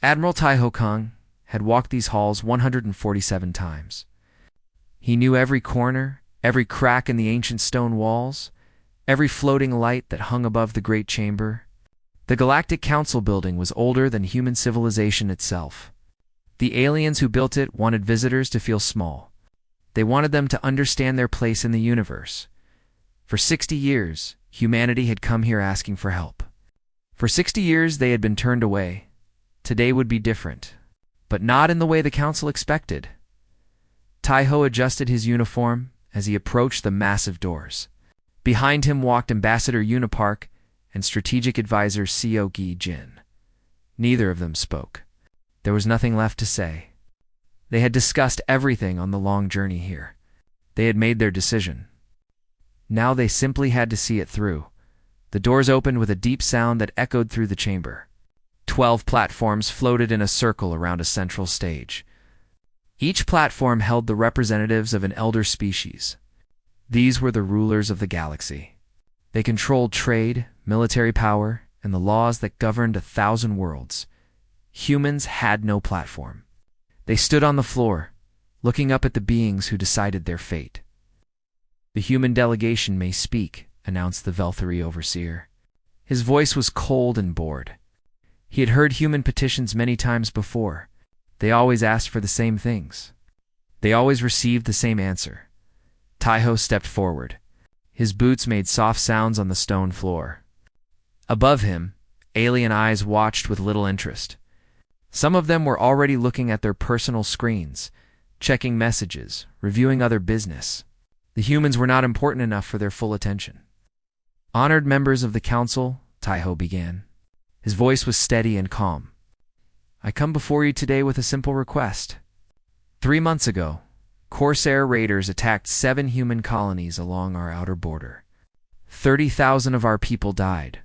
Admiral Taiho Kung had walked these halls 147 times. He knew every corner, every crack in the ancient stone walls, every floating light that hung above the great chamber. The Galactic Council building was older than human civilization itself. The aliens who built it wanted visitors to feel small. They wanted them to understand their place in the universe. For 60 years, humanity had come here asking for help. For 60 years, they had been turned away. Today would be different, but not in the way the Council expected. Taiho adjusted his uniform as he approached the massive doors. Behind him walked Ambassador Unipark and Strategic Advisor Seogi Jin. Neither of them spoke. There was nothing left to say. They had discussed everything on the long journey here. They had made their decision. Now they simply had to see it through. The doors opened with a deep sound that echoed through the chamber. 12 platforms floated in a circle around a central stage. Each platform held the representatives of an elder species. These were the rulers of the galaxy. They controlled trade, military power, and the laws that governed 1,000 worlds. Humans had no platform. They stood on the floor, looking up at the beings who decided their fate. "The human delegation may speak," announced the Velthari overseer. His voice was cold and bored. He had heard human petitions many times before. They always asked for the same things. They always received the same answer. Taiho stepped forward. His boots made soft sounds on the stone floor. Above him, alien eyes watched with little interest. Some of them were already looking at their personal screens, checking messages, reviewing other business. The humans were not important enough for their full attention. "Honored members of the council," Taiho began. His voice was steady and calm. "I come before you today with a simple request. 3 months ago, Corsair raiders attacked 7 human colonies along our outer border. 30,000 of our people died.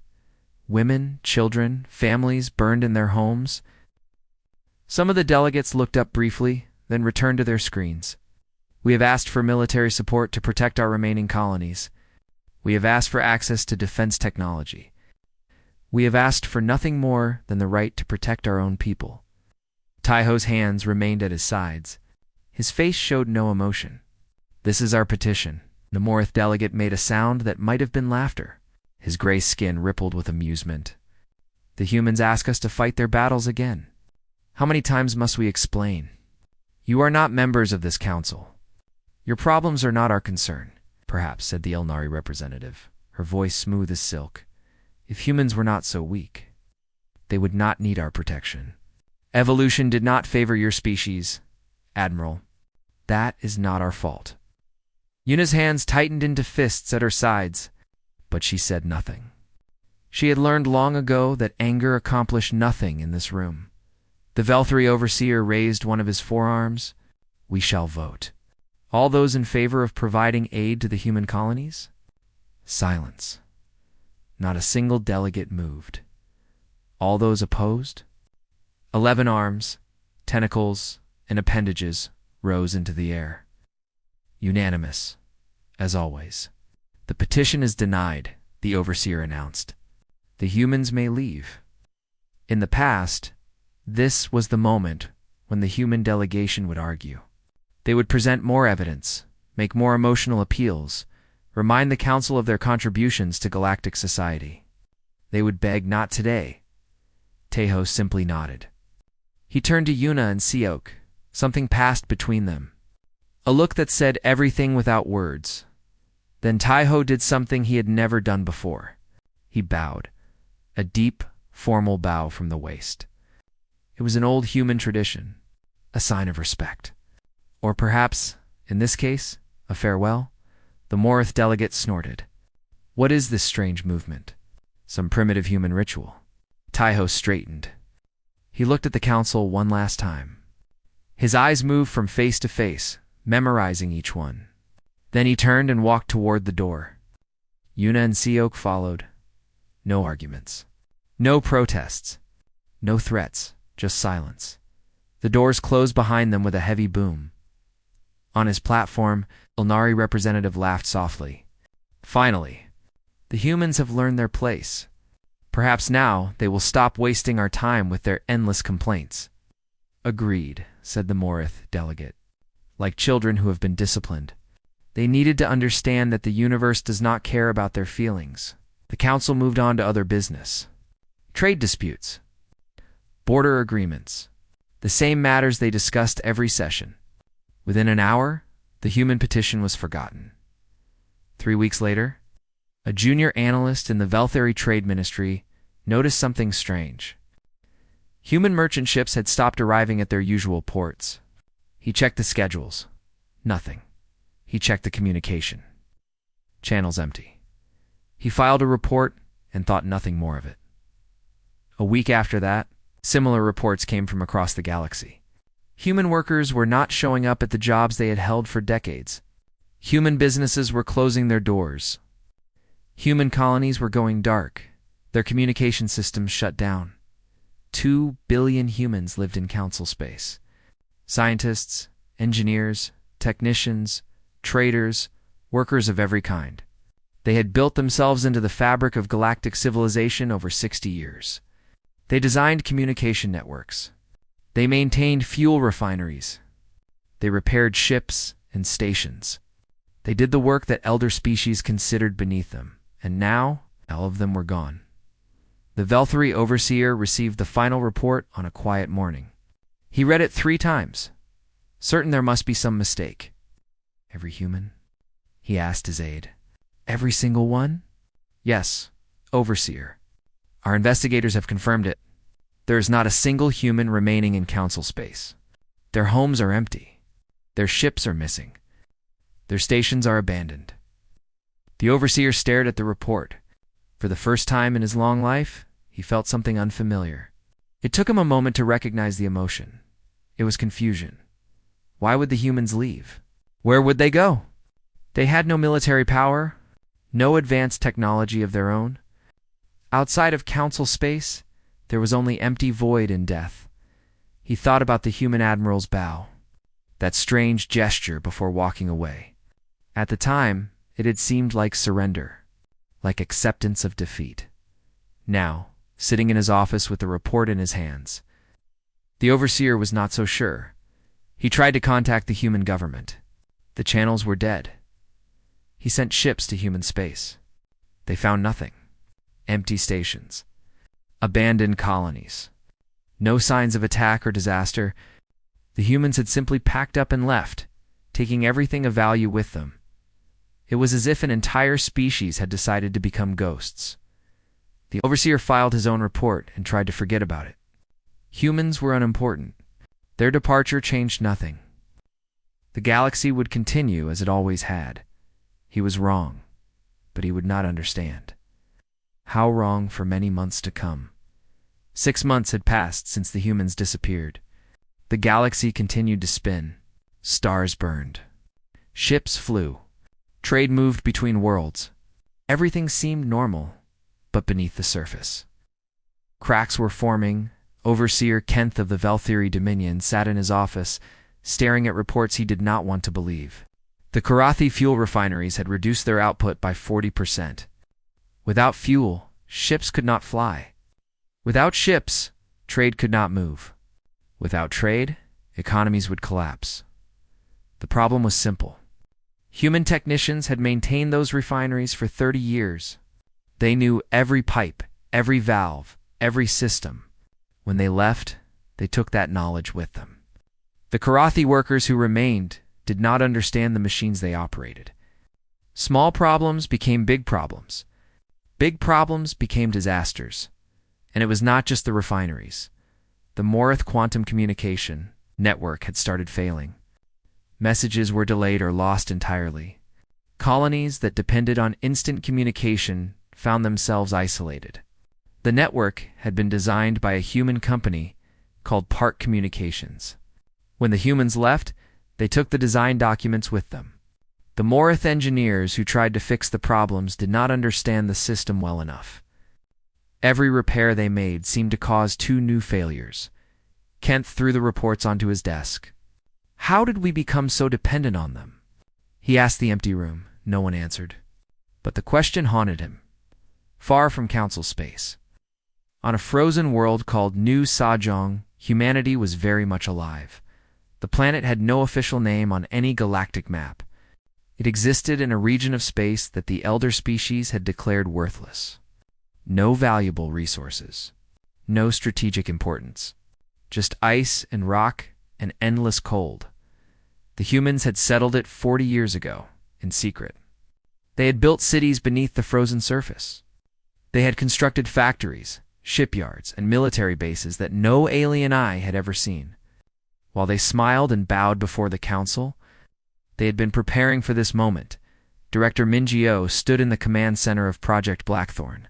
Women, children, families burned in their homes. Some of the delegates looked up briefly, then returned to their screens. We have asked for military support to protect our remaining colonies. We have asked for access to defense technology. We have asked for nothing more than the right to protect our own people." Taiho's hands remained at his sides. His face showed no emotion. "This is our petition." The Morith delegate made a sound that might have been laughter. His gray skin rippled with amusement. "The humans ask us to fight their battles again. How many times must we explain? You are not members of this council. Your problems are not our concern," perhaps, said the Elnari representative, her voice smooth as silk. "If humans were not so weak, they would not need our protection. Evolution did not favor your species, Admiral. That is not our fault." Yuna's hands tightened into fists at her sides, but she said nothing. She had learned long ago that anger accomplished nothing in this room. The Velthari overseer raised one of his forearms. "We shall vote. All those in favor of providing aid to the human colonies?" Silence. Not a single delegate moved. All those opposed? 11 arms, tentacles, and appendages rose into the air. Unanimous, as always. "The petition is denied," the overseer announced. "The humans may leave." In the past, this was the moment when the human delegation would argue. They would present more evidence, make more emotional appeals, remind the council of their contributions to galactic society. They would beg, "Not today." Taiho simply nodded. He turned to Yuna and Seok. Something passed between them. A look that said everything without words. Then Taiho did something he had never done before. He bowed. A deep, formal bow from the waist. It was an old human tradition, a sign of respect. Or perhaps, in this case, a farewell? The Morith delegate snorted. "What is this strange movement? Some primitive human ritual?" Taiho straightened. He looked at the council one last time. His eyes moved from face to face, memorizing each one. Then he turned and walked toward the door. Yuna and Seok followed. No arguments. No protests. No threats, just silence. The doors closed behind them with a heavy boom. On his platform, Elnari representative laughed softly. "Finally, the humans have learned their place. Perhaps now they will stop wasting our time with their endless complaints. Agreed, said the Morith delegate. Like children who have been disciplined. They needed to understand that the universe does not care about their feelings. The council moved on to other business. Trade disputes. Border agreements. The same matters they discussed every session. Within an hour, the human petition was forgotten. 3 weeks later, a junior analyst in the Velthari Trade Ministry noticed something strange. Human merchant ships had stopped arriving at their usual ports. He checked the schedules. Nothing. He checked the communication. Channels empty. He filed a report and thought nothing more of it. A week after that, similar reports came from across the galaxy. Human workers were not showing up at the jobs they had held for decades. Human businesses were closing their doors. Human colonies were going dark. Their communication systems shut down. 2 billion humans lived in council space. Scientists, engineers, technicians, traders, workers of every kind. They had built themselves into the fabric of galactic civilization over 60 years. They designed communication networks. They maintained fuel refineries. They repaired ships and stations. They did the work that elder species considered beneath them, and now all of them were gone. The Velthari overseer received the final report on a quiet morning. He read it 3 times, certain there must be some mistake. Every human? He asked his aide. Every single one? Yes, overseer. Our investigators have confirmed it. There is not a single human remaining in council space. Their homes are empty. Their ships are missing. Their stations are abandoned. The overseer stared at the report. For the first time in his long life, he felt something unfamiliar. It took him a moment to recognize the emotion. It was confusion. Why would the humans leave? Where would they go? They had no military power, no advanced technology of their own. Outside of council space, there was only empty void and death. He thought about the human admiral's bow, that strange gesture before walking away. At the time, it had seemed like surrender, like acceptance of defeat. Now, sitting in his office with the report in his hands, the overseer was not so sure. He tried to contact the human government. The channels were dead. He sent ships to human space. They found nothing. Empty stations. Abandoned colonies. No signs of attack or disaster. The humans had simply packed up and left, taking everything of value with them. It was as if an entire species had decided to become ghosts. The overseer filed his own report and tried to forget about it. Humans were unimportant. Their departure changed nothing. The galaxy would continue as it always had. He was wrong, but he would not understand. How wrong for many months to come. 6 months had passed since the humans disappeared. The galaxy continued to spin. Stars burned. Ships flew. Trade moved between worlds. Everything seemed normal, but beneath the surface. Cracks were forming. Overseer Kenth of the Velthari Dominion sat in his office, staring at reports he did not want to believe. The Karathi fuel refineries had reduced their output by 40%. Without fuel, ships could not fly. Without ships, trade could not move. Without trade, economies would collapse. The problem was simple. Human technicians had maintained those refineries for 30 years. They knew every pipe, every valve, every system. When they left, they took that knowledge with them. The Karathi workers who remained did not understand the machines they operated. Small problems became big problems. Big problems became disasters. And it was not just the refineries. The Morith quantum communication network had started failing. Messages were delayed or lost entirely. Colonies that depended on instant communication found themselves isolated. The network had been designed by a human company called Park Communications. When the humans left, they took the design documents with them. The Morith engineers who tried to fix the problems did not understand the system well enough. Every repair they made seemed to cause 2 new failures. Kent threw the reports onto his desk. How did we become so dependent on them? He asked the empty room. No one answered. But the question haunted him. Far from council space, On a frozen world called New Sajong, humanity was very much alive. The planet had no official name on any galactic map. It existed in a region of space that the elder species had declared worthless. No valuable resources. No strategic importance. Just ice and rock and endless cold. The humans had settled it 40 years ago, in secret. They had built cities beneath the frozen surface. They had constructed factories, shipyards, and military bases that no alien eye had ever seen. While they smiled and bowed before the council, they had been preparing for this moment. Director Minji-Oh stood in the command center of Project Blackthorn.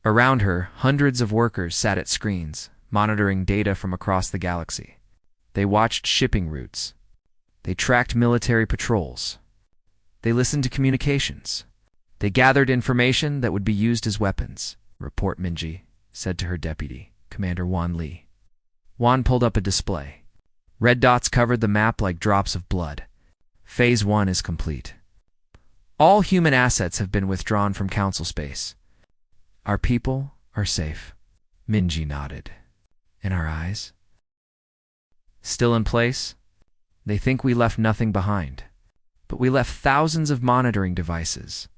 Around her, hundreds of workers sat at screens, monitoring data from across the galaxy. They watched shipping routes. They tracked military patrols. They listened to communications. They gathered information that would be used as weapons. Report, Minji said to her deputy, Commander Wan Li. Wan pulled up a display. Red dots covered the map like drops of blood. Phase 1 is complete. All human assets have been withdrawn from Council space. Our people are safe. Minji nodded. And our eyes? Still in place? They think we left nothing behind. But we left thousands of monitoring devices.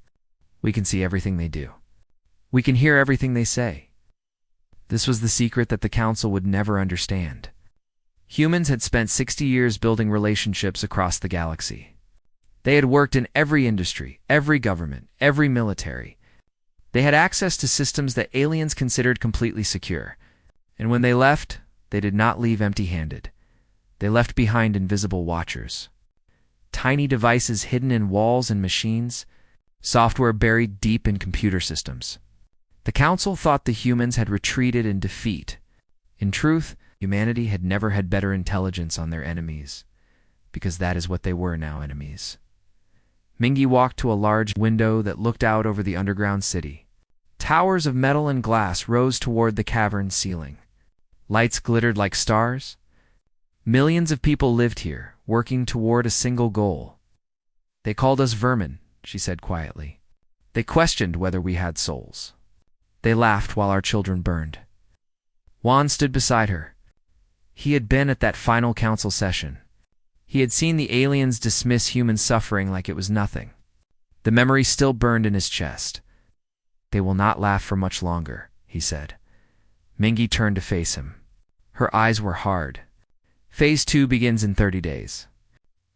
We can see everything they do. We can hear everything they say. This was the secret that the Council would never understand. Humans had spent 60 years building relationships across the galaxy. They had worked in every industry, every government, every military. They had access to systems that aliens considered completely secure. And when they left, they did not leave empty-handed. They left behind invisible watchers. Tiny devices hidden in walls and machines, software buried deep in computer systems. The Council thought the humans had retreated in defeat. In truth, humanity had never had better intelligence on their enemies, because that is what they were now, enemies. Mingi walked to a large window that looked out over the underground city. Towers of metal and glass rose toward the cavern's ceiling. Lights glittered like stars. Millions of people lived here, working toward a single goal. They called us vermin, she said quietly. They questioned whether we had souls. They laughed while our children burned. Juan stood beside her. He had been at that final council session. He had seen the aliens dismiss human suffering like it was nothing. The memory still burned in his chest. They will not laugh for much longer, he said. Mingi turned to face him. Her eyes were hard. Phase 2 begins in 30 days.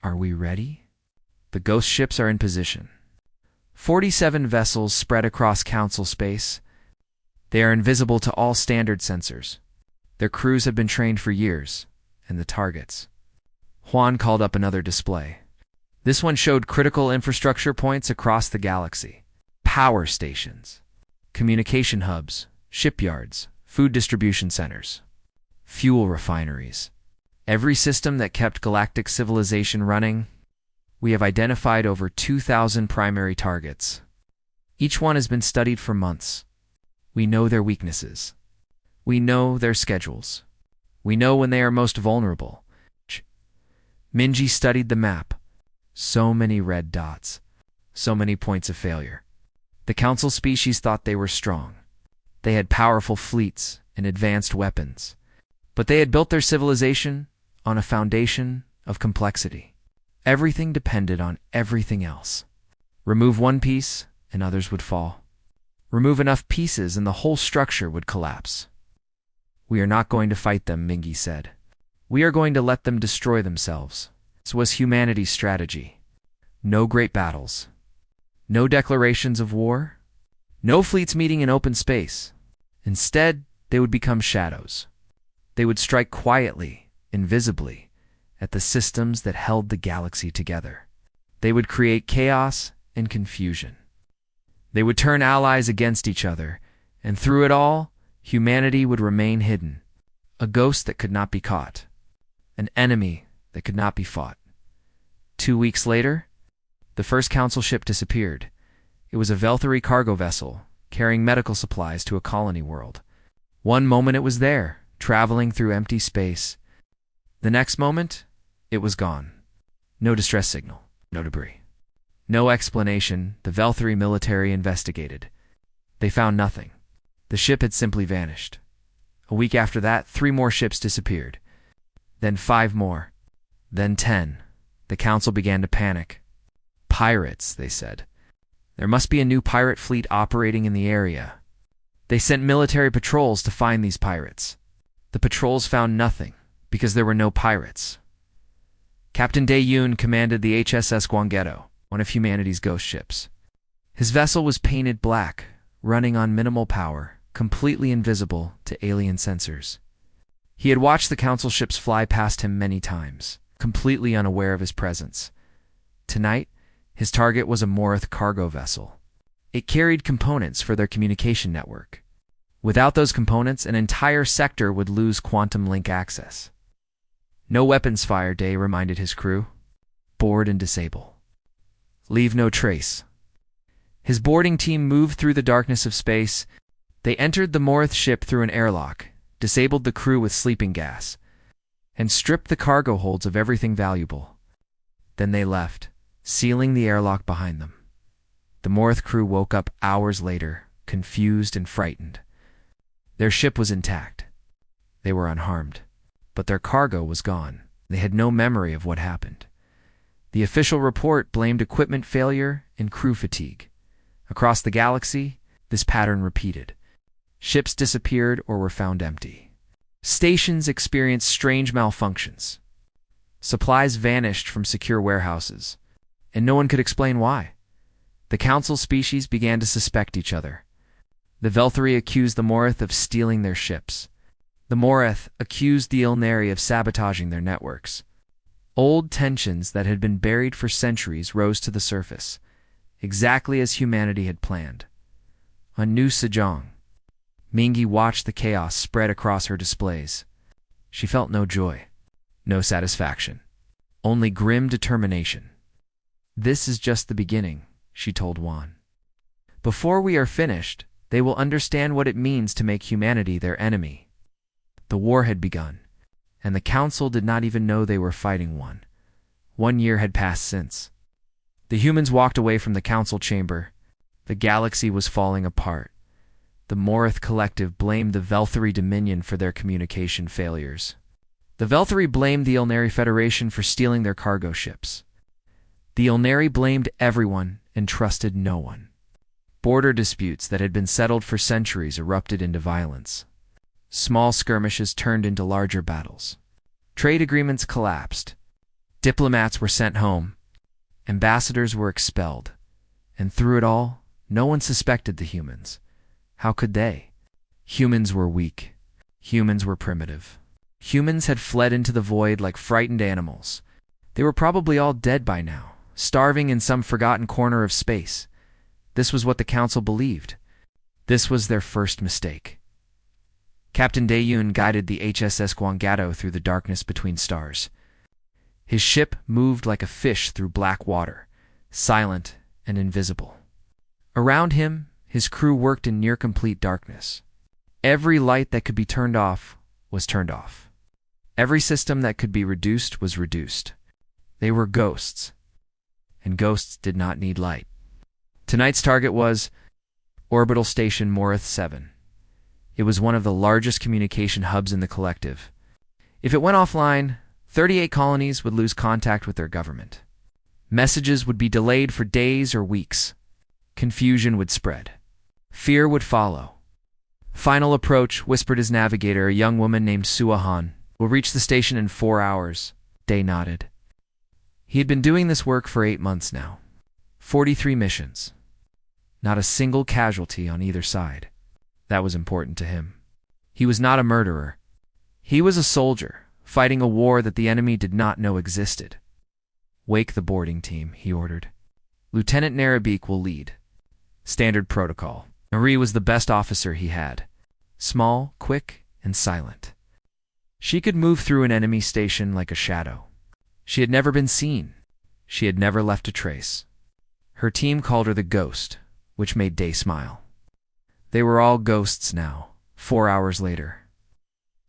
Are we ready? The ghost ships are in position. 47 vessels spread across council space. They are invisible to all standard sensors. Their crews have been trained for years, and the targets. Juan called up another display. This one showed critical infrastructure points across the galaxy. Power stations, communication hubs, shipyards, food distribution centers, fuel refineries. Every system that kept galactic civilization running. We have identified over 2,000 primary targets. Each one has been studied for months. We know their weaknesses. We know their schedules. We know when they are most vulnerable. Minji studied the map. So many red dots. So many points of failure. The council species thought they were strong. They had powerful fleets and advanced weapons. But they had built their civilization on a foundation of complexity. Everything depended on everything else. Remove one piece, and others would fall. Remove enough pieces, and the whole structure would collapse. We are not going to fight them, Mingi said. We are going to let them destroy themselves. This was humanity's strategy. No great battles. No declarations of war. No fleets meeting in open space. Instead, they would become shadows. They would strike quietly, invisibly, at the systems that held the galaxy together. They would create chaos and confusion. They would turn allies against each other, and through it all, humanity would remain hidden, a ghost that could not be caught, an enemy that could not be fought. 2 weeks later, the first council ship disappeared. It was a Velthari cargo vessel, carrying medical supplies to a colony world. One moment it was there, traveling through empty space. The next moment, it was gone. No distress signal, no debris. No explanation. The Velthari military investigated. They found nothing. The ship had simply vanished. A week after that, 3 more ships disappeared. Then 5 more. Then 10. The council began to panic. Pirates, they said. There must be a new pirate fleet operating in the area. They sent military patrols to find these pirates. The patrols found nothing, because there were no pirates. Captain Dae-yoon commanded the HSS Gwanggaeto, one of humanity's ghost ships. His vessel was painted black, running on minimal power, completely invisible to alien sensors. He had watched the council ships fly past him many times, completely unaware of his presence. Tonight, his target was a Morith cargo vessel. It carried components for their communication network. Without those components, an entire sector would lose quantum link access. No weapons fire, Day reminded his crew. Board and disable. Leave no trace. His boarding team moved through the darkness of space. They entered the Morith ship through an airlock, disabled the crew with sleeping gas, and stripped the cargo holds of everything valuable. Then they left, sealing the airlock behind them. The Morith crew woke up hours later, confused and frightened. Their ship was intact. They were unharmed. But their cargo was gone. They had no memory of what happened. The official report blamed equipment failure and crew fatigue. Across the galaxy, this pattern repeated. Ships disappeared or were found empty. Stations experienced strange malfunctions. Supplies vanished from secure warehouses, and no one could explain why. The council species began to suspect each other. The Velthari accused the Morith of stealing their ships. The Morith accused the Ilnari of sabotaging their networks. Old tensions that had been buried for centuries rose to the surface, exactly as humanity had planned. On New Sejong, Mingi watched the chaos spread across her displays. She felt no joy, no satisfaction, only grim determination. This is just the beginning, she told Juan. Before we are finished, they will understand what it means to make humanity their enemy. The war had begun, and the council did not even know they were fighting one. 1 year had passed since. The humans walked away from the council chamber. The galaxy was falling apart. The Morith collective blamed the Velthari Dominion for their communication failures. The Velthari blamed the Ilnari Federation for stealing their cargo ships. The Ilnari blamed everyone and trusted no one. Border disputes that had been settled for centuries erupted into violence. Small skirmishes turned into larger battles. Trade agreements collapsed. Diplomats were sent home. Ambassadors were expelled. And through it all, no one suspected the humans. How could they? Humans were weak. Humans were primitive. Humans had fled into the void like frightened animals. They were probably all dead by now, starving in some forgotten corner of space. This was what the council believed. This was their first mistake. Captain Dae-yoon guided the HSS Gwanggaeto through the darkness between stars. His ship moved like a fish through black water, silent and invisible. Around him, his crew worked in near-complete darkness. Every light that could be turned off was turned off. Every system that could be reduced was reduced. They were ghosts, and ghosts did not need light. Tonight's target was Orbital Station Morith 7. It was one of the largest communication hubs in the collective. If it went offline, 38 colonies would lose contact with their government. Messages would be delayed for days or weeks. Confusion would spread. Fear would follow. Final approach, whispered his navigator, a young woman named Suahan. Will reach the station in 4 hours. Day nodded. He had been doing this work for 8 months now. 43 missions. Not a single casualty on either side. That was important to him. He was not a murderer. He was a soldier, fighting a war that the enemy did not know existed. Wake the boarding team, he ordered. Lieutenant Narabik will lead. Standard protocol. Marie was the best officer he had. Small, quick, and silent. She could move through an enemy station like a shadow. She had never been seen. She had never left a trace. Her team called her the Ghost, which made Day smile. They were all ghosts now, 4 hours later.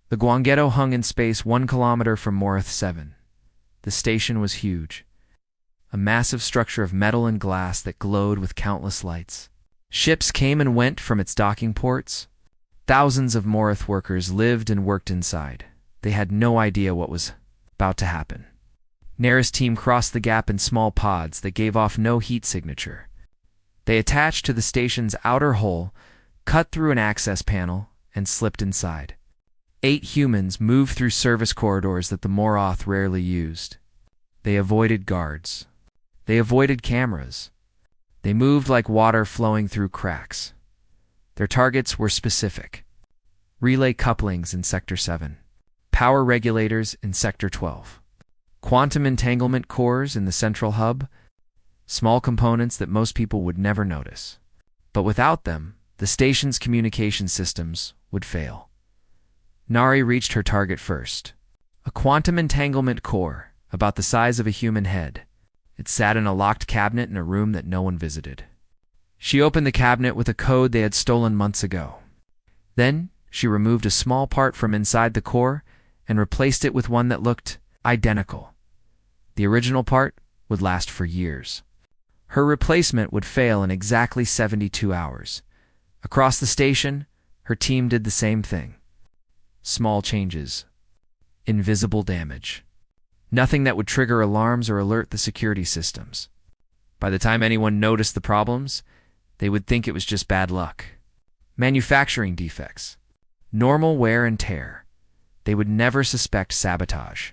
The Gwanggaeto hung in space 1 kilometer from Morith 7. The station was huge. A massive structure of metal and glass that glowed with countless lights. Ships came and went from its docking ports. Thousands of Morith workers lived and worked inside. They had no idea what was about to happen. Nara's team crossed the gap in small pods that gave off no heat signature. They attached to the station's outer hull, cut through an access panel, and slipped inside. 8 humans moved through service corridors that the Moroth rarely used. They avoided guards. They avoided cameras. They moved like water flowing through cracks. Their targets were specific. Relay couplings in Sector 7. Power regulators in Sector 12. Quantum entanglement cores in the central hub. Small components that most people would never notice. But without them, the station's communication systems would fail. Nari reached her target first. A quantum entanglement core, about the size of a human head. It sat in a locked cabinet in a room that no one visited. She opened the cabinet with a code they had stolen months ago. Then, she removed a small part from inside the core and replaced it with one that looked identical. The original part would last for years. Her replacement would fail in exactly 72 hours. Across the station, her team did the same thing. Small changes. Invisible damage. Nothing that would trigger alarms or alert the security systems. By the time anyone noticed the problems, they would think it was just bad luck. Manufacturing defects. Normal wear and tear. They would never suspect sabotage.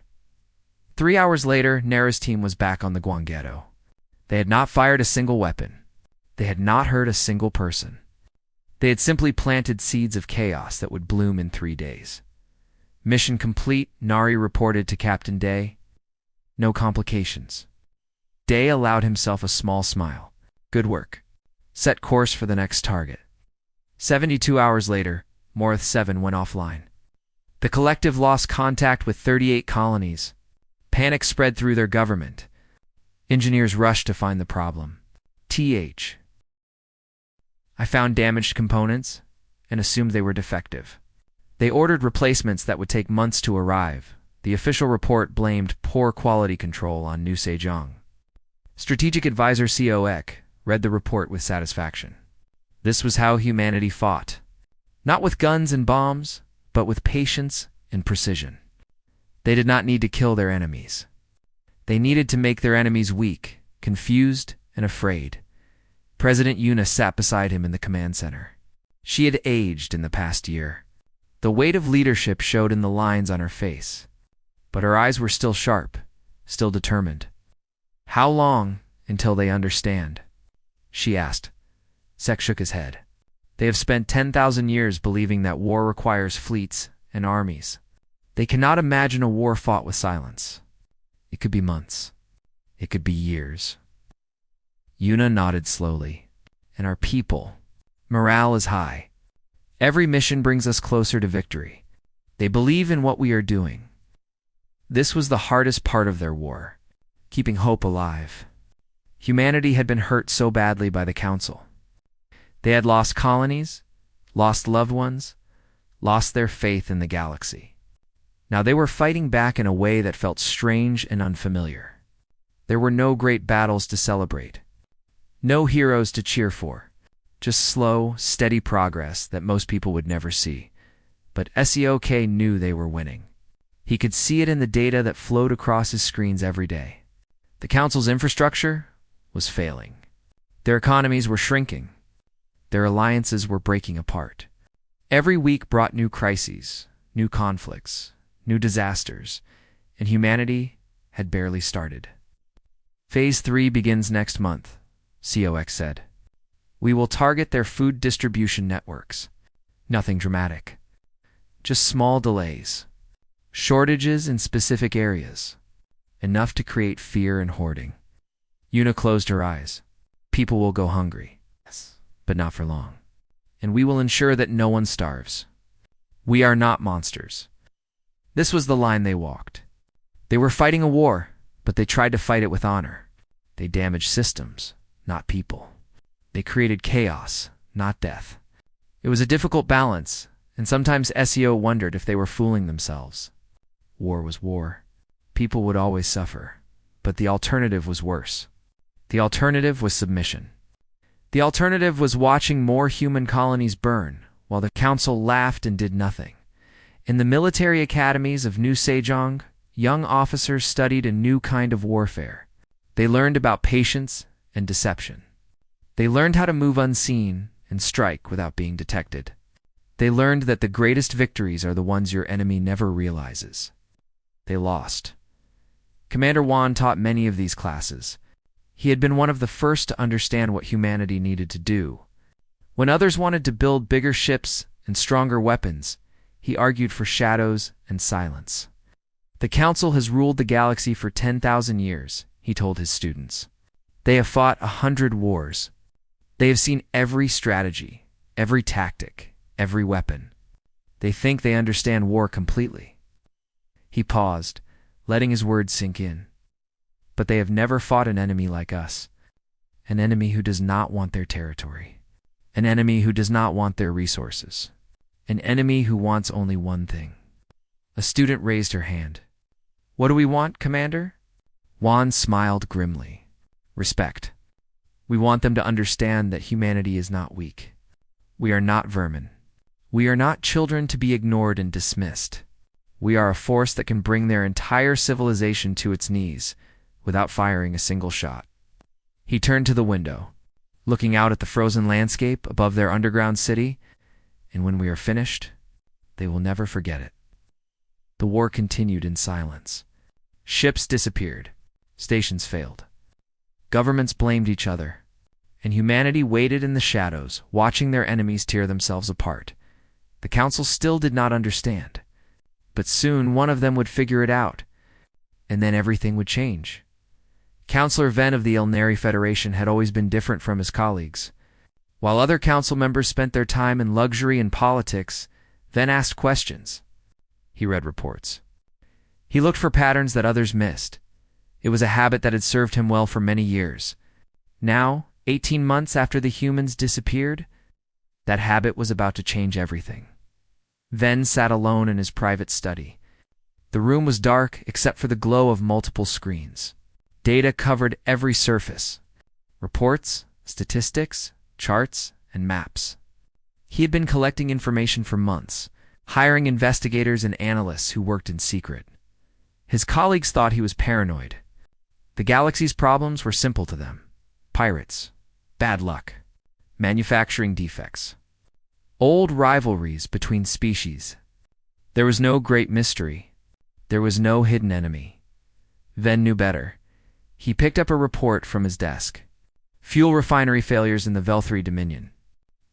3 hours later, Nara's team was back on the Guangetto. They had not fired a single weapon. They had not hurt a single person. They had simply planted seeds of chaos that would bloom in 3 days. Mission complete, Nari reported to Captain Day. No complications. Day allowed himself a small smile. Good work. Set course for the next target. 72 hours later, Morith 7 went offline. The collective lost contact with 38 colonies. Panic spread through their government. Engineers rushed to find the problem. I found damaged components and assumed they were defective. They ordered replacements that would take months to arrive. The official report blamed poor quality control on New Sejong. Strategic Advisor Coek read the report with satisfaction. This was how humanity fought. Not with guns and bombs, but with patience and precision. They did not need to kill their enemies. They needed to make their enemies weak, confused, and afraid. President Yuna sat beside him in the command center. She had aged in the past year. The weight of leadership showed in the lines on her face. But her eyes were still sharp, still determined. How long until they understand? She asked. Sek shook his head. They have spent 10,000 years believing that war requires fleets and armies. They cannot imagine a war fought with silence. It could be months. It could be years. Yuna nodded slowly. And our people. Morale is high. Every mission brings us closer to victory. They believe in what we are doing. This was the hardest part of their war, keeping hope alive. Humanity had been hurt so badly by the Council. They had lost colonies, lost loved ones, lost their faith in the galaxy. Now they were fighting back in a way that felt strange and unfamiliar. There were no great battles to celebrate. No heroes to cheer for. Just slow, steady progress that most people would never see. But Seok knew they were winning. He could see it in the data that flowed across his screens every day. The Council's infrastructure was failing. Their economies were shrinking. Their alliances were breaking apart. Every week brought new crises, new conflicts, new disasters, and humanity had barely started. Phase 3 begins next month, Coek said. We will target their food distribution networks. Nothing dramatic. Just small delays. Shortages in specific areas. Enough to create fear and hoarding. Yuna closed her eyes. People will go hungry. Yes, but not for long. And we will ensure that no one starves. We are not monsters. This was the line they walked. They were fighting a war, but they tried to fight it with honor. They damaged systems, not people. They created chaos, not death. It was a difficult balance, and sometimes SEO wondered if they were fooling themselves. War was war. People would always suffer, but the alternative was worse. The alternative was submission. The alternative was watching more human colonies burn, while the council laughed and did nothing. In the military academies of New Sejong, young officers studied a new kind of warfare. They learned about patience and deception. They learned how to move unseen and strike without being detected. They learned that the greatest victories are the ones your enemy never realizes. They lost. Commander Wan taught many of these classes. He had been one of the first to understand what humanity needed to do. When others wanted to build bigger ships and stronger weapons, he argued for shadows and silence. The Council has ruled the galaxy for 10,000 years, he told his students. They have fought 100 wars. They have seen every strategy, every tactic, every weapon. They think they understand war completely. He paused, letting his words sink in. But they have never fought an enemy like us. An enemy who does not want their territory. An enemy who does not want their resources. An enemy who wants only one thing. A student raised her hand. What do we want, Commander? Wan smiled grimly. Respect. We want them to understand that humanity is not weak. We are not vermin. We are not children to be ignored and dismissed. We are a force that can bring their entire civilization to its knees without firing a single shot. He turned to the window, looking out at the frozen landscape above their underground city, and when we are finished, they will never forget it. The war continued in silence. Ships disappeared. Stations failed. Governments blamed each other, and humanity waited in the shadows, watching their enemies tear themselves apart. The Council still did not understand, but soon one of them would figure it out, and then everything would change. Councillor Ven of the Ilnari Federation had always been different from his colleagues. While other council members spent their time in luxury and politics, Ven asked questions. He read reports. He looked for patterns that others missed. It was a habit that had served him well for many years. Now, 18 months after the humans disappeared, that habit was about to change everything. Ven sat alone in his private study. The room was dark except for the glow of multiple screens. Data covered every surface. Reports, statistics, charts, and maps. He had been collecting information for months, hiring investigators and analysts who worked in secret. His colleagues thought he was paranoid. The galaxy's problems were simple to them. Pirates, bad luck, manufacturing defects, old rivalries between species. There was no great mystery. There was no hidden enemy. Ven knew better. He picked up a report from his desk. Fuel refinery failures in the Velthri Dominion.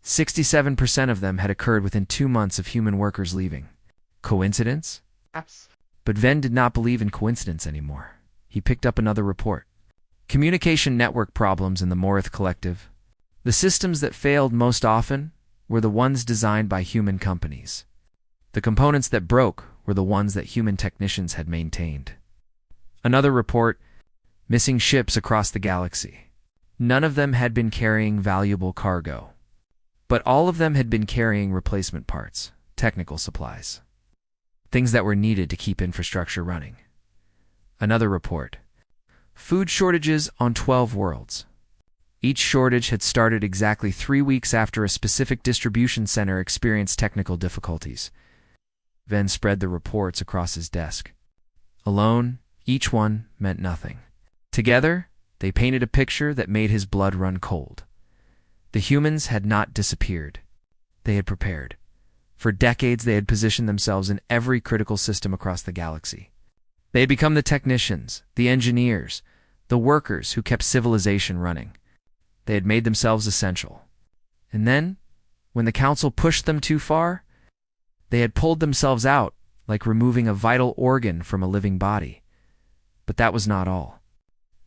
67% of them had occurred within 2 months of human workers leaving. Coincidence? But Ven did not believe in coincidence anymore. He picked up another report. Communication network problems in the Morith Collective. The systems that failed most often were the ones designed by human companies. The components that broke were the ones that human technicians had maintained. Another report, missing ships across the galaxy. None of them had been carrying valuable cargo, but all of them had been carrying replacement parts, technical supplies, things that were needed to keep infrastructure running. Another report, food shortages on 12 worlds. Each shortage had started exactly 3 weeks after a specific distribution center experienced technical difficulties. Ven spread the reports across his desk. Alone, each one meant nothing. Together, they painted a picture that made his blood run cold. The humans had not disappeared. They had prepared. For decades, they had positioned themselves in every critical system across the galaxy. They had become the technicians, the engineers, the workers who kept civilization running. They had made themselves essential. And then, when the Council pushed them too far, they had pulled themselves out, like removing a vital organ from a living body. But that was not all.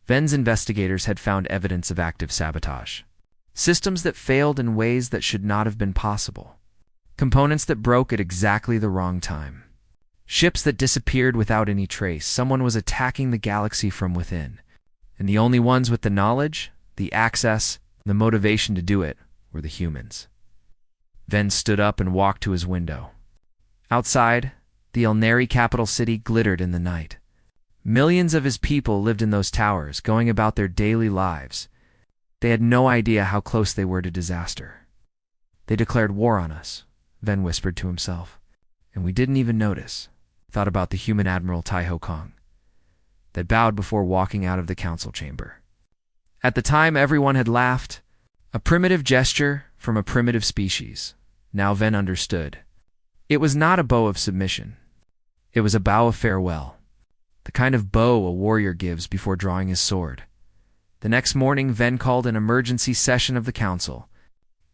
Ven's investigators had found evidence of active sabotage. Systems that failed in ways that should not have been possible. Components that broke at exactly the wrong time. Ships that disappeared without any trace. Someone was attacking the galaxy from within. And the only ones with the knowledge, the access, the motivation to do it were the humans. Ven stood up and walked to his window. Outside, the Ilnari capital city glittered in the night. Millions of his people lived in those towers, going about their daily lives. They had no idea how close they were to disaster. They declared war on us, Ven whispered to himself. And we didn't even notice. Thought about the human Admiral Tai Ho Kong that bowed before walking out of the council chamber. At the time, everyone had laughed. A primitive gesture from a primitive species. Now Ven understood. It was not a bow of submission. It was a bow of farewell. The kind of bow a warrior gives before drawing his sword. The next morning, Ven called an emergency session of the council.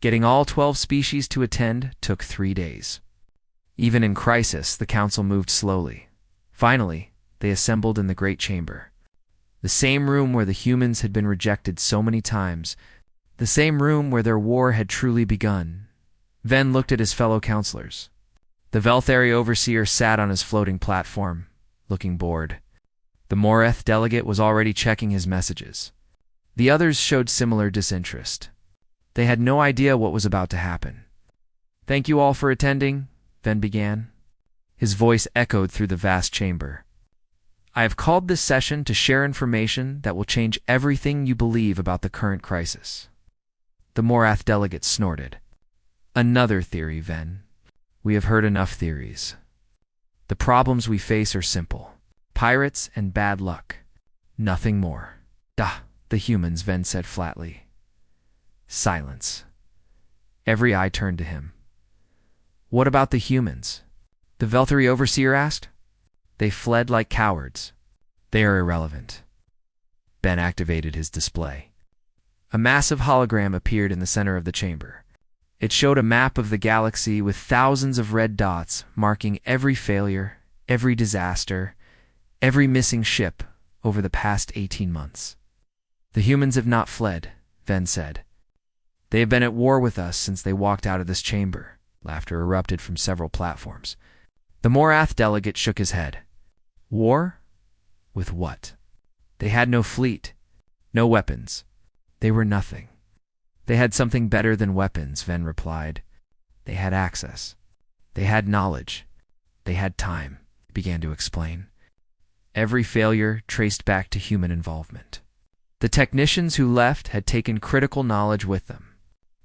Getting all 12 species to attend took 3 days. Even in crisis, the council moved slowly. Finally, they assembled in the great chamber. The same room where the humans had been rejected so many times. The same room where their war had truly begun. Ven looked at his fellow counselors. The Velthari overseer sat on his floating platform, looking bored. The Moreth delegate was already checking his messages. The others showed similar disinterest. They had no idea what was about to happen. "Thank you all for attending," Ven began. His voice echoed through the vast chamber. "I have called this session to share information that will change everything you believe about the current crisis." The Morath delegate snorted. "Another theory, Ven. We have heard enough theories. The problems we face are simple. Pirates and bad luck. Nothing more." "Duh, the humans," Ven said flatly. Silence. Every eye turned to him. "What about the humans?" the Velthari overseer asked. "They fled like cowards. They are irrelevant." Ben activated his display. A massive hologram appeared in the center of the chamber. It showed a map of the galaxy with thousands of red dots marking every failure, every disaster, every missing ship over the past 18 months. "The humans have not fled," Ven said. "They have been at war with us since they walked out of this chamber." Laughter erupted from several platforms. The Morath delegate shook his head. "War? With what?" "They had no fleet, no weapons. They were nothing." "They had something better than weapons," Ven replied. "They had access. They had knowledge. They had time," he began to explain. Every failure traced back to human involvement. The technicians who left had taken critical knowledge with them.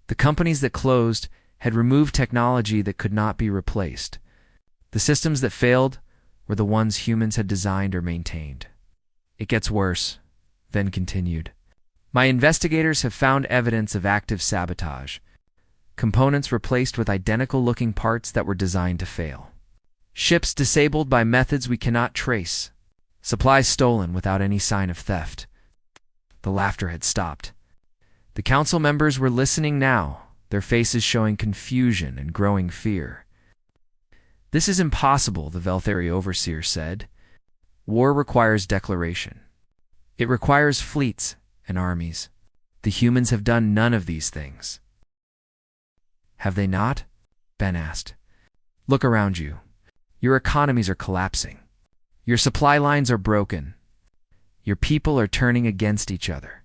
The companies that closed had removed technology that could not be replaced. The systems that failed were the ones humans had designed or maintained. "It gets worse," Ven continued. "My investigators have found evidence of active sabotage. Components replaced with identical-looking parts that were designed to fail. Ships disabled by methods we cannot trace. Supplies stolen without any sign of theft." The laughter had stopped. The council members were listening now, their faces showing confusion and growing fear. "This is impossible," the Velthari overseer said. "War requires declaration. It requires fleets and armies. The humans have done none of these things." "Have they not?" Ben asked. "Look around you. Your economies are collapsing. Your supply lines are broken. Your people are turning against each other.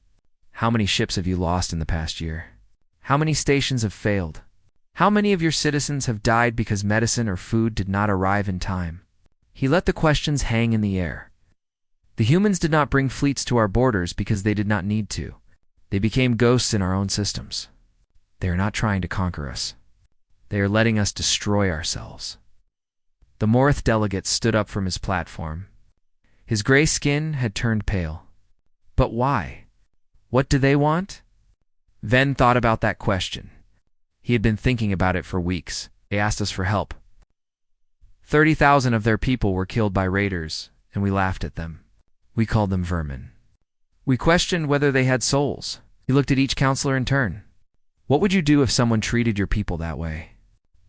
How many ships have you lost in the past year? How many stations have failed? How many of your citizens have died because medicine or food did not arrive in time?" He let the questions hang in the air. "The humans did not bring fleets to our borders because they did not need to. They became ghosts in our own systems. They are not trying to conquer us. They are letting us destroy ourselves." The Morith delegate stood up from his platform. His gray skin had turned pale. "But why? What do they want?" Ven thought about that question. He had been thinking about it for weeks. "They asked us for help. 30,000 of their people were killed by raiders, and we laughed at them. We called them vermin. We questioned whether they had souls." He looked at each counselor in turn. "What would you do if someone treated your people that way?"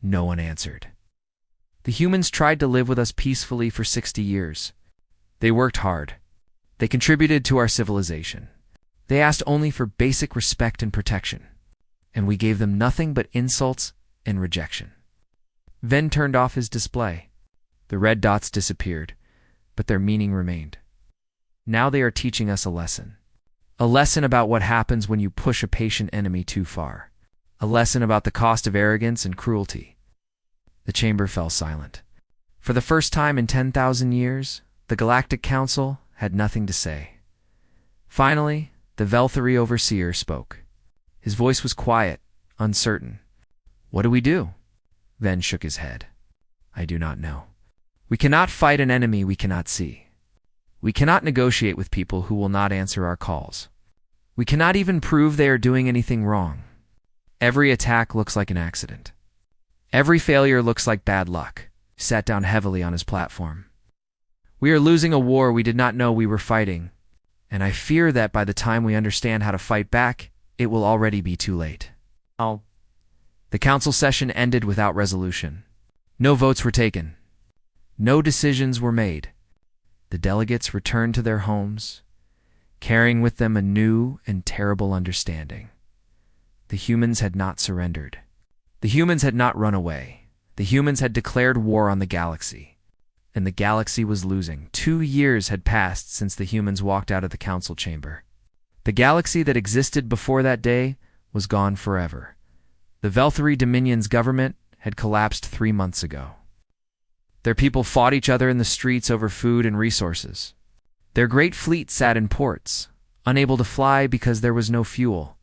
No one answered. "The humans tried to live with us peacefully for 60 years. They worked hard. They contributed to our civilization. They asked only for basic respect and protection, and we gave them nothing but insults and rejection." Ven turned off his display. The red dots disappeared, but their meaning remained. Now they are teaching us a lesson. A lesson about what happens when you push a patient enemy too far. A lesson about the cost of arrogance and cruelty. The chamber fell silent. For the first time in 10,000 years, the Galactic Council had nothing to say. Finally, the Velthari overseer spoke. His voice was quiet, uncertain. "What do we do?" Ven shook his head. I do not know. We cannot fight an enemy we cannot see. We cannot negotiate with people who will not answer our calls. We cannot even prove they are doing anything wrong. Every attack looks like an accident. Every failure looks like bad luck. He sat down heavily on his platform. We are losing a war we did not know we were fighting, and I fear that by the time we understand how to fight back, it will already be too late. The council session ended without resolution. No votes were taken. No decisions were made. The delegates returned to their homes, carrying with them a new and terrible understanding. The humans had not surrendered. The humans had not run away. The humans had declared war on the galaxy, and the galaxy was losing. 2 years had passed since the humans walked out of the council chamber. The galaxy that existed before that day was gone forever. The Velthari Dominion's government had collapsed 3 months ago. Their people fought each other in the streets over food and resources. Their great fleet sat in ports, unable to fly because there was no fuel.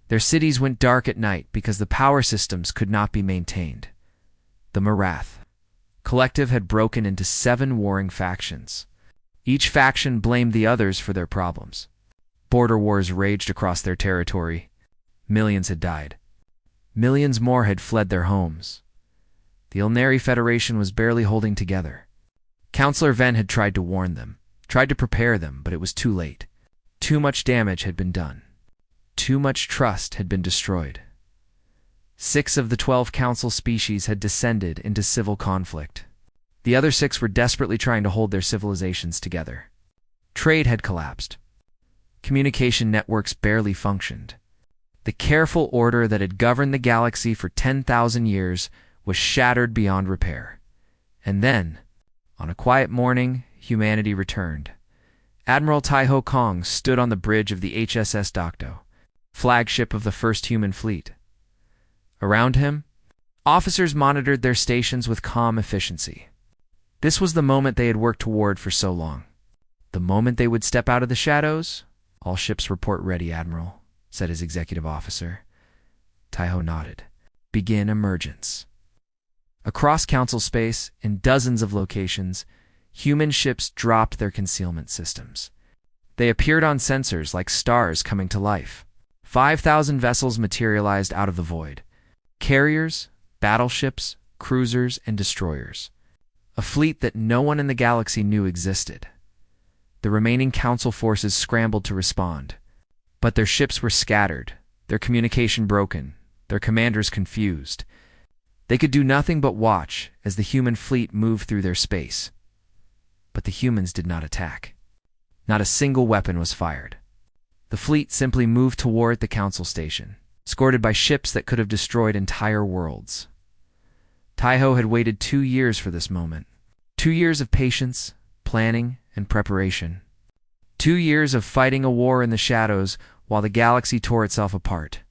Their cities went dark at night because the power systems could not be maintained. The Marath Collective had broken into 7 warring factions. Each faction blamed the others for their problems. Border wars raged across their territory. Millions had died. Millions more had fled their homes. The Ilnari Federation was barely holding together. Counselor Ven had tried to warn them, tried to prepare them, but it was too late. Too much damage had been done. Too much trust had been destroyed. 6 of the 12 council species had descended into civil conflict. The other 6 were desperately trying to hold their civilizations together. Trade had collapsed. Communication networks barely functioned. The careful order that had governed the galaxy for 10,000 years was shattered beyond repair. And then, on a quiet morning, humanity returned. Admiral Taiho Kong stood on the bridge of the HSS Docto, flagship of the first human fleet. Around him, officers monitored their stations with calm efficiency. This was the moment they had worked toward for so long. The moment they would step out of the shadows. All ships report ready, Admiral, said his executive officer. Taiho nodded. Begin emergence. Across council space, in dozens of locations, human ships dropped their concealment systems. They appeared on sensors like stars coming to life. 5,000 vessels materialized out of the void. Carriers, battleships, cruisers, and destroyers. A fleet that no one in the galaxy knew existed. The remaining council forces scrambled to respond, but their ships were scattered, their communication broken, their commanders confused. They could do nothing but watch as the human fleet moved through their space. But the humans did not attack. Not a single weapon was fired. The fleet simply moved toward the council station, escorted by ships that could have destroyed entire worlds. Taiho had waited 2 years for this moment. 2 years of patience, planning, and preparation. 2 years of fighting a war in the shadows while the galaxy tore itself apart.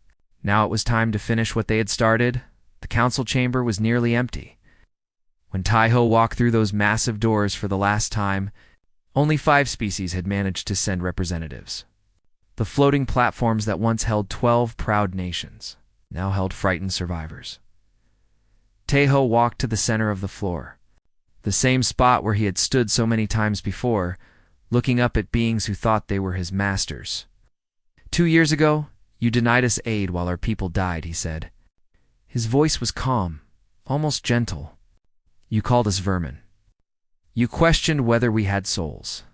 Now it was time to finish what they had started. The council chamber was nearly empty. When Taiho walked through those massive doors for the last time, only 5 species had managed to send representatives. The floating platforms that once held 12 proud nations now held frightened survivors. Taiho walked to the center of the floor, the same spot where he had stood so many times before, looking up at beings who thought they were his masters. 2 years ago, you denied us aid while our people died, he said. His voice was calm, almost gentle. You called us vermin. You questioned whether we had souls.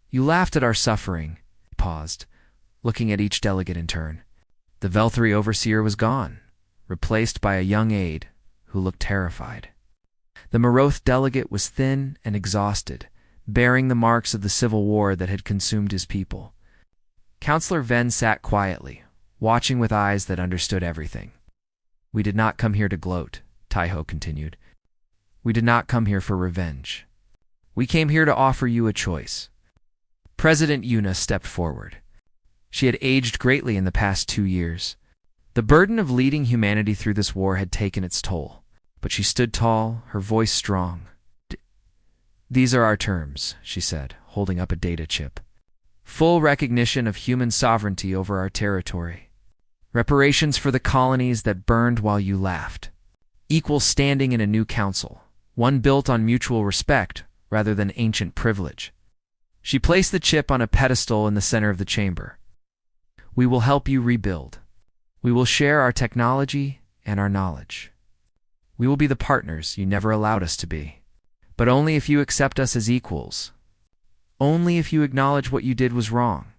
You laughed at our suffering. He paused, looking at each delegate in turn. The Velthari overseer was gone, replaced by a young aide who looked terrified. The Maroth delegate was thin and exhausted, bearing the marks of the civil war that had consumed his people. Counselor Ven sat quietly, watching with eyes that understood everything. We did not come here to gloat, Taiho continued. We did not come here for revenge. We came here to offer you a choice. President Yuna stepped forward. She had aged greatly in the past 2 years. The burden of leading humanity through this war had taken its toll, but she stood tall, her voice strong. These are our terms, she said, holding up a data chip. Full recognition of human sovereignty over our territory. Reparations for the colonies that burned while you laughed. equal standing in a new council, one built on mutual respect rather than ancient privilege. She placed the chip on a pedestal in the center of the chamber. We will help you rebuild. We will share our technology and our knowledge. We will be the partners you never allowed us to be. But only if you accept us as equals. Only if you acknowledge what you did was wrong.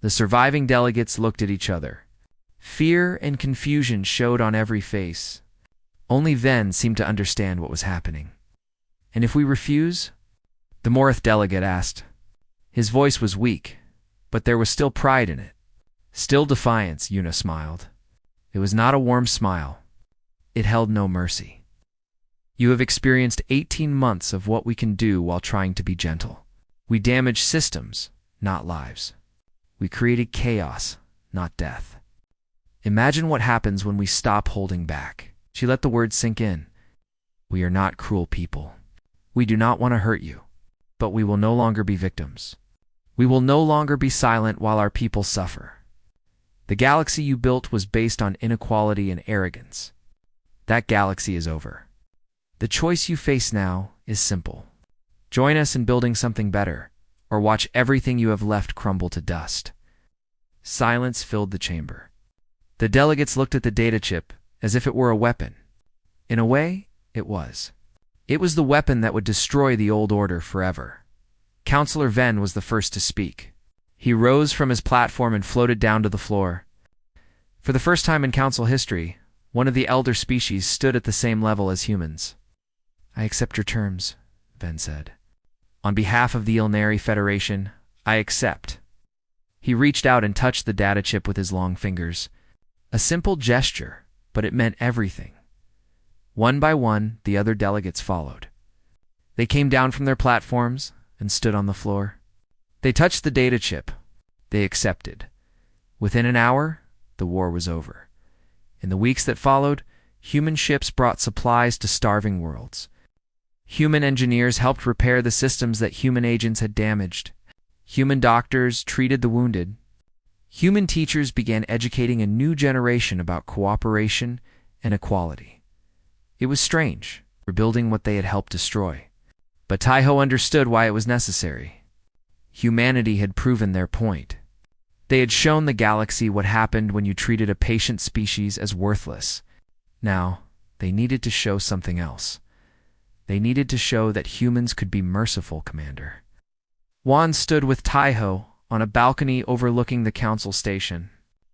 The surviving delegates looked at each other. Fear and confusion showed on every face. Only Ven seemed to understand what was happening. And if we refuse? The Morith delegate asked. His voice was weak, but there was still pride in it. Still defiance, Yuna smiled. It was not a warm smile. It held no mercy. You have experienced 18 months of what we can do while trying to be gentle. We damaged systems, not lives. We created chaos, not death. Imagine what happens when we stop holding back. She let the words sink in. We are not cruel people. We do not want to hurt you, but we will no longer be victims. We will no longer be silent while our people suffer. The galaxy you built was based on inequality and arrogance. That galaxy is over. The choice you face now is simple. Join us in building something better, or watch everything you have left crumble to dust. Silence filled the chamber. The delegates looked at the data chip as if it were a weapon. In a way, it was. It was the weapon that would destroy the old order forever. Counselor Ven was the first to speak. He rose from his platform and floated down to the floor. For the first time in council history, one of the elder species stood at the same level as humans. I accept your terms, Ven said. On behalf of the Ilnari Federation, I accept. He reached out and touched the data chip with his long fingers. A simple gesture, but it meant everything. One by one, the other delegates followed. They came down from their platforms and stood on the floor. They touched the data chip. They accepted. Within an hour, the war was over. In the weeks that followed, human ships brought supplies to starving worlds. Human engineers helped repair the systems that human agents had damaged. Human doctors treated the wounded. Human teachers began educating a new generation about cooperation and equality. It was strange, rebuilding what they had helped destroy. But Taiho understood why it was necessary. Humanity had proven their point. They had shown the galaxy what happened when you treated a patient species as worthless. Now, they needed to show something else. They needed to show that humans could be merciful, Commander. Juan stood with Taiho on a balcony overlooking the council station.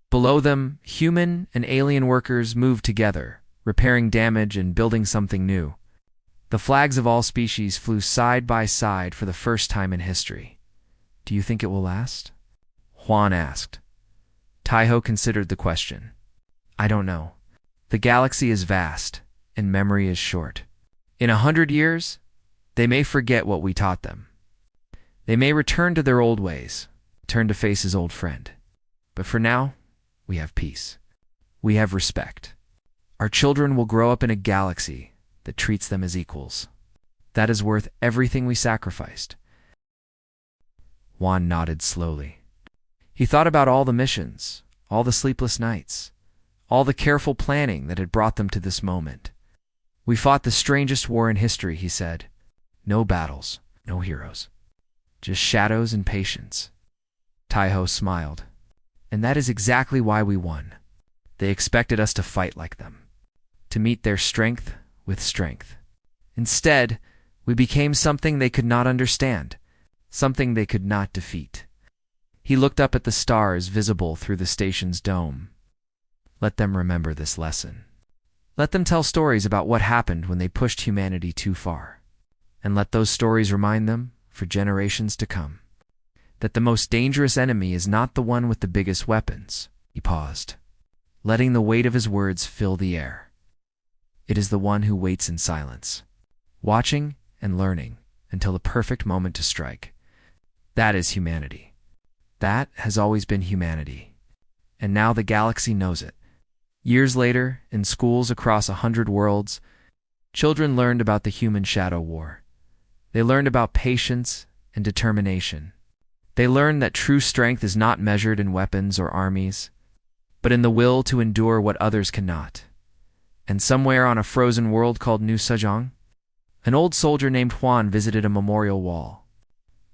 Below them, human and alien workers moved together, repairing damage and building something new. The flags of all species flew side by side for the first time in history. Do you think it will last? Juan asked. Taiho considered the question. I don't know. The galaxy is vast, and memory is short. In 100 years, they may forget what we taught them. They may return to their old ways, turn to face his old friend. But for now, we have peace. We have respect. Our children will grow up in a galaxy that treats them as equals. That is worth everything we sacrificed. Juan nodded slowly. He thought about all the missions, all the sleepless nights, all the careful planning that had brought them to this moment. We fought the strangest war in history, he said. No battles, no heroes. Just shadows and patience. Taiho smiled. And that is exactly why we won. They expected us to fight like them, to meet their strength with strength. Instead, we became something they could not understand, something they could not defeat. He looked up at the stars visible through the station's dome. Let them remember this lesson. Let them tell stories about what happened when they pushed humanity too far. And let those stories remind them, for generations to come, that the most dangerous enemy is not the one with the biggest weapons. He paused, letting the weight of his words fill the air. It is the one who waits in silence, watching and learning until the perfect moment to strike. That is humanity. That has always been humanity. And now the galaxy knows it. Years later, in schools across 100 worlds, children learned about the human shadow war. They learned about patience and determination. They learned that true strength is not measured in weapons or armies, but in the will to endure what others cannot. And somewhere on a frozen world called New Sejong, an old soldier named Juan visited a memorial wall.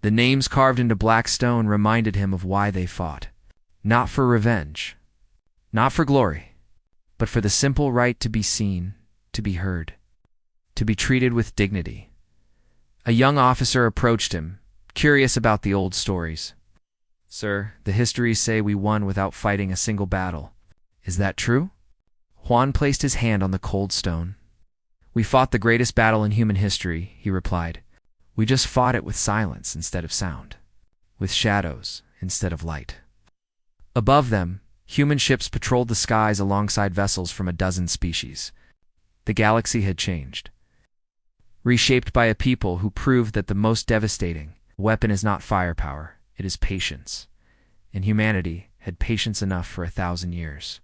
The names carved into black stone reminded him of why they fought. Not for revenge, not for glory, but for the simple right to be seen, to be heard, to be treated with dignity. A young officer approached him, curious about the old stories. "Sir, the histories say we won without fighting a single battle. Is that true?" Juan placed his hand on the cold stone. "We fought the greatest battle in human history," he replied. "We just fought it with silence instead of sound, with shadows instead of light." Above them, human ships patrolled the skies alongside vessels from a dozen species. The galaxy had changed, reshaped by a people who proved that the most devastating weapon is not firepower, it is patience. And humanity had patience enough for 1,000 years.